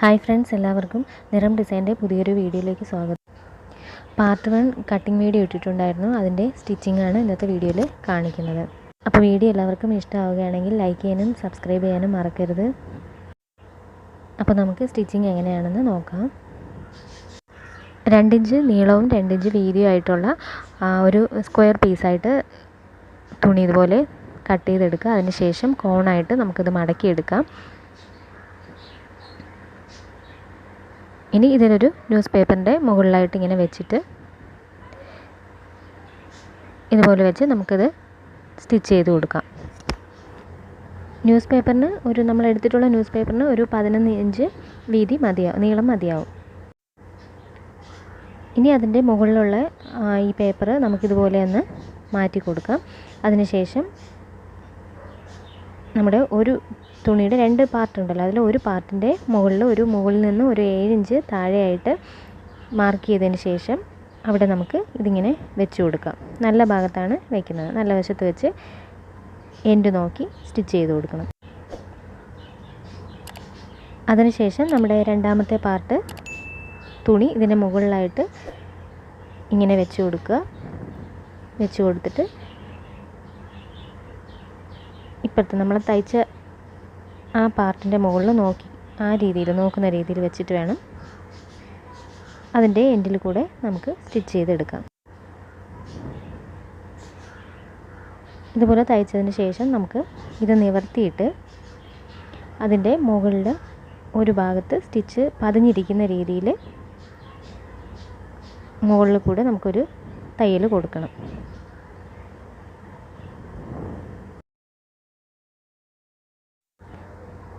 Hi friends, എല്ലാവർക്കും നിറം ഡിസൈൻ്റെ പുതിയൊരു വീഡിയോയിലേക്ക് സ്വാഗതം. പാർട്ട് 1 കട്ടിംഗ് വീഡിയോ ഇട്ടിട്ടുണ്ടായിരുന്നു. അതിൻ്റെ സ്റ്റിച്ചിങ്ങാണ് ഇന്നത്തെ വീഡിയോയിൽ കാണിക്കുന്നത്. അപ്പോൾ വീഡിയോ എല്ലാവർക്കും ഇഷ്ടമാവുകയാണെങ്കിൽ ലൈക്ക് ചെയ്യാനും സബ്സ്ക്രൈബ് ചെയ്യാനും മറക്കരുത്. അപ്പോൾ നമുക്ക് സ്റ്റിച്ചിങ് എങ്ങനെയാണെന്ന് നോക്കാം. 2 ഇഞ്ച് നീളവും 2 ഇഞ്ച് വീതിയും ആയിട്ടുള്ള ഒരു സ്ക്വയർ പീസായിട്ട് തുണി ഇതുപോലെ കട്ട് ചെയ്തെടുക്കുക. അതിനുശേഷം കോണായിട്ട് നമുക്കിത് മടക്കിയെടുക്കാം. ഇനി ഇതിനൊരു ന്യൂസ് പേപ്പറിൻ്റെ മുകളിലായിട്ട് ഇങ്ങനെ വെച്ചിട്ട് ഇതുപോലെ വെച്ച് നമുക്കിത് സ്റ്റിച്ച് ചെയ്ത് കൊടുക്കാം. ന്യൂസ് പേപ്പറിന് നമ്മൾ എടുത്തിട്ടുള്ള ന്യൂസ് പേപ്പറിന് ഒരു 11 ഇഞ്ച് വീതി നീളം മതിയാവും. ഇനി അതിൻ്റെ മുകളിലുള്ള ഈ പേപ്പർ നമുക്കിതുപോലെ ഒന്ന് മാറ്റി കൊടുക്കാം. അതിനുശേഷം നമ്മുടെ ഒരു തുണിയുടെ 2 പാർട്ട് ഉണ്ടല്ലോ, അതിൽ ഒരു പാർട്ടിൻ്റെ മുകളിൽ നിന്ന് ഒരു 7 ഇഞ്ച് താഴെയായിട്ട് മാർക്ക് ചെയ്തതിന് ശേഷം അവിടെ നമുക്ക് ഇതിങ്ങനെ വെച്ച് കൊടുക്കാം. നല്ല ഭാഗത്താണ് വയ്ക്കുന്നത്. നല്ല വശത്ത് വെച്ച് എൻഡ് നോക്കി സ്റ്റിച്ച് ചെയ്ത് കൊടുക്കണം. അതിനുശേഷം നമ്മുടെ രണ്ടാമത്തെ പാർട്ട് തുണി ഇതിൻ്റെ മുകളിലായിട്ട് ഇങ്ങനെ വെച്ച് കൊടുക്കുക. വെച്ച് കൊടുത്തിട്ട് ഇപ്പോഴത്തെ നമ്മൾ തയ്ച്ച ആ പാർട്ടിൻ്റെ മുകളിൽ നോക്കുന്ന രീതിയിൽ വെച്ചിട്ട് വേണം അതിൻ്റെ എൻഡിൽ കൂടെ നമുക്ക് സ്റ്റിച്ച് ചെയ്തെടുക്കാം. ഇതുപോലെ തയ്ച്ചതിന് ശേഷം നമുക്ക് ഇത് നിവർത്തിയിട്ട് അതിൻ്റെ മുകളിൽ ഒരു ഭാഗത്ത് സ്റ്റിച്ച് പതിഞ്ഞിരിക്കുന്ന രീതിയിൽ മുകളിൽ കൂടെ നമുക്കൊരു തയ്യൽ കൊടുക്കണം.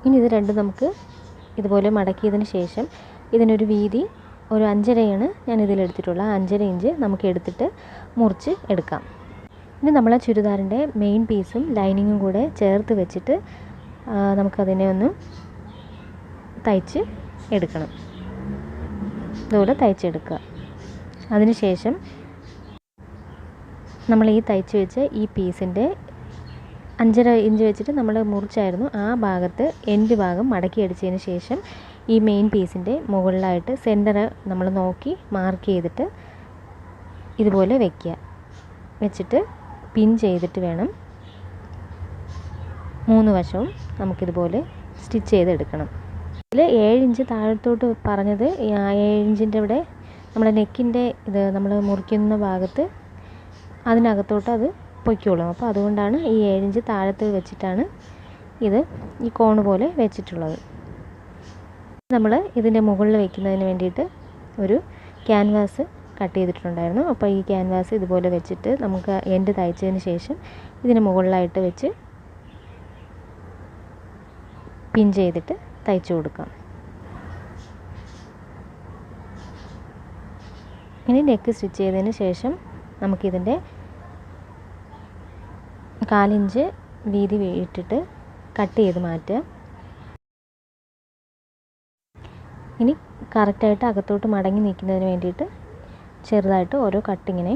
ഇനി ഇത് രണ്ടും നമുക്ക് ഇതുപോലെ മടക്കിയതിന് ശേഷം ഇതിനൊരു വീതി ഒരു 5.5 ഞാൻ ഇതിലെടുത്തിട്ടുള്ള 5.5 ഇഞ്ച് നമുക്ക് എടുത്തിട്ട് മുറിച്ച് എടുക്കാം. ഇനി നമ്മളെ ചുരിദാറിൻ്റെ മെയിൻ പീസും ലൈനിങ്ങും കൂടെ ചേർത്ത് വെച്ചിട്ട് നമുക്കതിനെ ഒന്ന് തയ്ച്ച് എടുക്കണം. ഇതുപോലെ തയ്ച്ചെടുക്കുക. അതിനുശേഷം നമ്മൾ ഈ തയ്ച്ച് വെച്ച ഈ പീസിൻ്റെ 5.5 ഇഞ്ച് വെച്ചിട്ട് നമ്മൾ മുറിച്ചായിരുന്നു ആ ഭാഗത്ത് എൻഡ് ഭാഗം മടക്കി അടിച്ചതിന് ശേഷം ഈ മെയിൻ പീസിൻ്റെ മുകളിലായിട്ട് സെൻറ്റർ നമ്മൾ നോക്കി മാർക്ക് ചെയ്തിട്ട് ഇതുപോലെ വെച്ചിട്ട് പിൻ ചെയ്തിട്ട് വേണം 3 വശവും നമുക്കിതുപോലെ സ്റ്റിച്ച് ചെയ്തെടുക്കണം. ഇതിൽ 7 ഇഞ്ച് താഴത്തോട്ട് പറഞ്ഞത് 7 ഇഞ്ചിൻ്റെ ഇവിടെ നമ്മുടെ നെക്കിൻ്റെ ഇത് നമ്മൾ മുറിക്കുന്ന ഭാഗത്ത് അതിനകത്തോട്ട് അത് പൊയ്ക്കോളും. അപ്പോൾ അതുകൊണ്ടാണ് ഈ 7 ഇഞ്ച് താഴത്ത് വെച്ചിട്ടാണ് ഇത് ഈ കോണ് പോലെ വെച്ചിട്ടുള്ളത്. നമ്മൾ ഇതിൻ്റെ മുകളിൽ വയ്ക്കുന്നതിന് വേണ്ടിയിട്ട് ഒരു ക്യാൻവാസ് കട്ട് ചെയ്തിട്ടുണ്ടായിരുന്നു. അപ്പോൾ ഈ ക്യാൻവാസ് ഇതുപോലെ വെച്ചിട്ട് നമുക്ക് എൻഡ് തയ്ച്ചതിന് ശേഷം ഇതിന് മുകളിലായിട്ട് വെച്ച് പിൻ ചെയ്തിട്ട് തയ്ച്ചു കൊടുക്കാം. ഇനി നെക്ക് സ്റ്റിച്ച് ചെയ്തതിന് ശേഷം നമുക്കിതിൻ്റെ 1/4 ഇഞ്ച് വീതി ഇട്ടിട്ട് കട്ട് ചെയ്ത് മാറ്റുക. ഇനി കറക്റ്റായിട്ട് അകത്തോട്ട് മടങ്ങി നിൽക്കുന്നതിന് വേണ്ടിയിട്ട് ചെറുതായിട്ട് ഓരോ കട്ടിങ്ങിനെ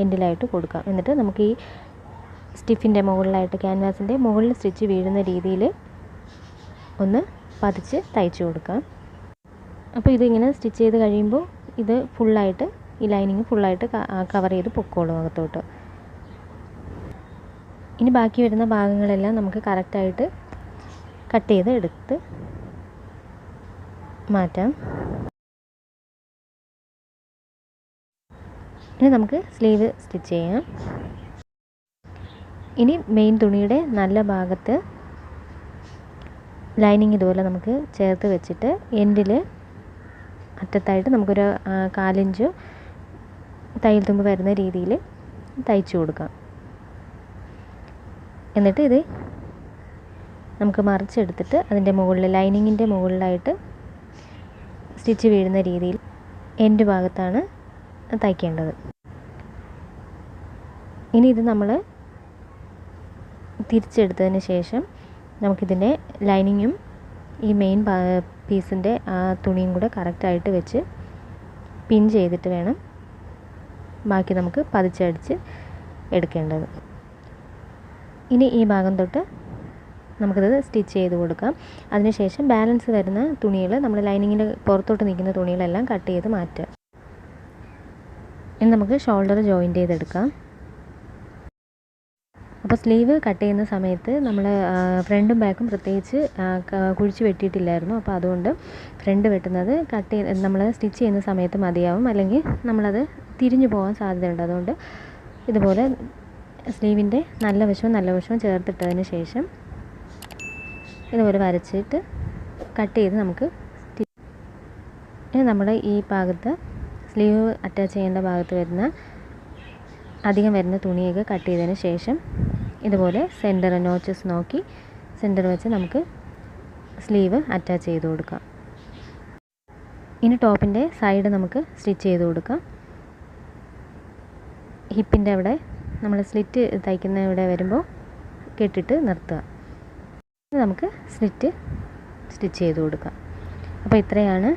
എൻഡിലായിട്ട് കൊടുക്കാം. എന്നിട്ട് നമുക്ക് ഈ സ്റ്റിഫിൻ്റെ മുകളിലായിട്ട് ക്യാൻവാസിൻ്റെ മുകളിൽ സ്റ്റിച്ച് വീഴുന്ന രീതിയിൽ ഒന്ന് പതിച്ച് തയ്ച്ചു കൊടുക്കാം. അപ്പോൾ ഇതിങ്ങനെ സ്റ്റിച്ച് ചെയ്ത് കഴിയുമ്പോൾ ഇത് ഫുള്ളായിട്ട് ഈ ലൈനിങ് ഫുള്ളായിട്ട് കവർ ചെയ്ത് പൊക്കോളും അകത്തോട്ട്. ഇനി ബാക്കി വരുന്ന ഭാഗങ്ങളെല്ലാം നമുക്ക് കറക്റ്റായിട്ട് കട്ട് ചെയ്ത് എടുത്ത് മാറ്റാം. ഇനി നമുക്ക് സ്ലീവ് സ്റ്റിച്ച് ചെയ്യാം. ഇനി മെയിൻ തുണിയുടെ നല്ല ഭാഗത്ത് ലൈനിങ് ഇതുപോലെ നമുക്ക് ചേർത്ത് വെച്ചിട്ട് എൻഡിൽ അറ്റത്തായിട്ട് നമുക്കൊരു 1/4 ഇഞ്ച് തയ്യൽ തുമ്പ് വരുന്ന രീതിയിൽ തയ്ച്ചു കൊടുക്കാം. എന്നിട്ട് ഇത് നമുക്ക് മറിച്ചെടുത്തിട്ട് അതിൻ്റെ മുകളിൽ ലൈനിങ്ങിൻ്റെ മുകളിലായിട്ട് സ്റ്റിച്ച് വീഴുന്ന രീതിയിൽ എൻഡ് ഭാഗത്താണ് തയ്ക്കേണ്ടത്. ഇനി ഇത് നമ്മൾ തിരിച്ചെടുത്തതിന് ശേഷം നമുക്കിതിൻ്റെ ലൈനിങ്ങും ഈ മെയിൻ പീസിൻ്റെ ആ തുണിയും കൂടെ കറക്റ്റായിട്ട് വെച്ച് പിൻ ചെയ്തിട്ട് വേണം ബാക്കി നമുക്ക് പതിച്ചടിച്ച് എടുക്കേണ്ടത്. ഇനി ഈ ഭാഗം തൊട്ട് നമുക്കത് സ്റ്റിച്ച് ചെയ്ത് കൊടുക്കാം. അതിനുശേഷം ബാലൻസ് വരുന്ന തുണികൾ, നമ്മൾ ലൈനിങ്ങിൻ്റെ പുറത്തോട്ട് നിൽക്കുന്ന തുണികളെല്ലാം കട്ട് ചെയ്ത് മാറ്റുക. ഇനി നമുക്ക് ഷോൾഡർ ജോയിൻറ്റ് ചെയ്തെടുക്കാം. അപ്പോൾ സ്ലീവ് കട്ട് ചെയ്യുന്ന സമയത്ത് നമ്മൾ ഫ്രണ്ടും ബാക്കും പ്രത്യേകിച്ച് കുഴിച്ച് വെട്ടിയിട്ടില്ലായിരുന്നു. അപ്പോൾ അതുകൊണ്ട് ഫ്രണ്ട് വെട്ടുന്നത് നമ്മൾ സ്റ്റിച്ച് ചെയ്യുന്ന സമയത്ത് മതിയാവും, അല്ലെങ്കിൽ നമ്മളത് തിരിഞ്ഞു പോകാൻ സാധ്യതയുണ്ട്. അതുകൊണ്ട് ഇതുപോലെ സ്ലീവിൻ്റെ നല്ല വശവും ചേർത്തിട്ടതിന് ശേഷം ഇതുപോലെ വരച്ചിട്ട് കട്ട് ചെയ്ത് നമുക്ക് ഇനി നമ്മൾ ഈ ഭാഗത്ത് സ്ലീവ് അറ്റാച്ച് ചെയ്യേണ്ട ഭാഗത്ത് അധികം വരുന്ന തുണിയൊക്കെ കട്ട് ചെയ്തതിന് ശേഷം ഇതുപോലെ സെൻറ്റർ നോച്ചസ് നോക്കി സെൻറ്റർ വെച്ച് നമുക്ക് സ്ലീവ് അറ്റാച്ച് ചെയ്ത് കൊടുക്കാം. ഇനി ടോപ്പിൻ്റെ സൈഡ് നമുക്ക് സ്റ്റിച്ച് ചെയ്ത് കൊടുക്കാം. ഹിപ്പിൻ്റെ അവിടെ നമ്മൾ സ്ലിറ്റ് തയ്ക്കുന്ന ഇവിടെ വരുമ്പോൾ കെട്ടിട്ട് നിർത്തുക. നമുക്ക് സ്റ്റിച്ച് ചെയ്ത് കൊടുക്കാം. അപ്പോൾ ഇത്രയാണ്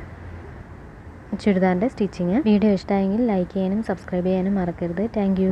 ചുരിദാറിൻ്റെ സ്റ്റിച്ചിങ്. വീഡിയോ ഇഷ്ടമായെങ്കിൽ ലൈക്ക് ചെയ്യാനും സബ്സ്ക്രൈബ് ചെയ്യാനും മറക്കരുത്. Thank you.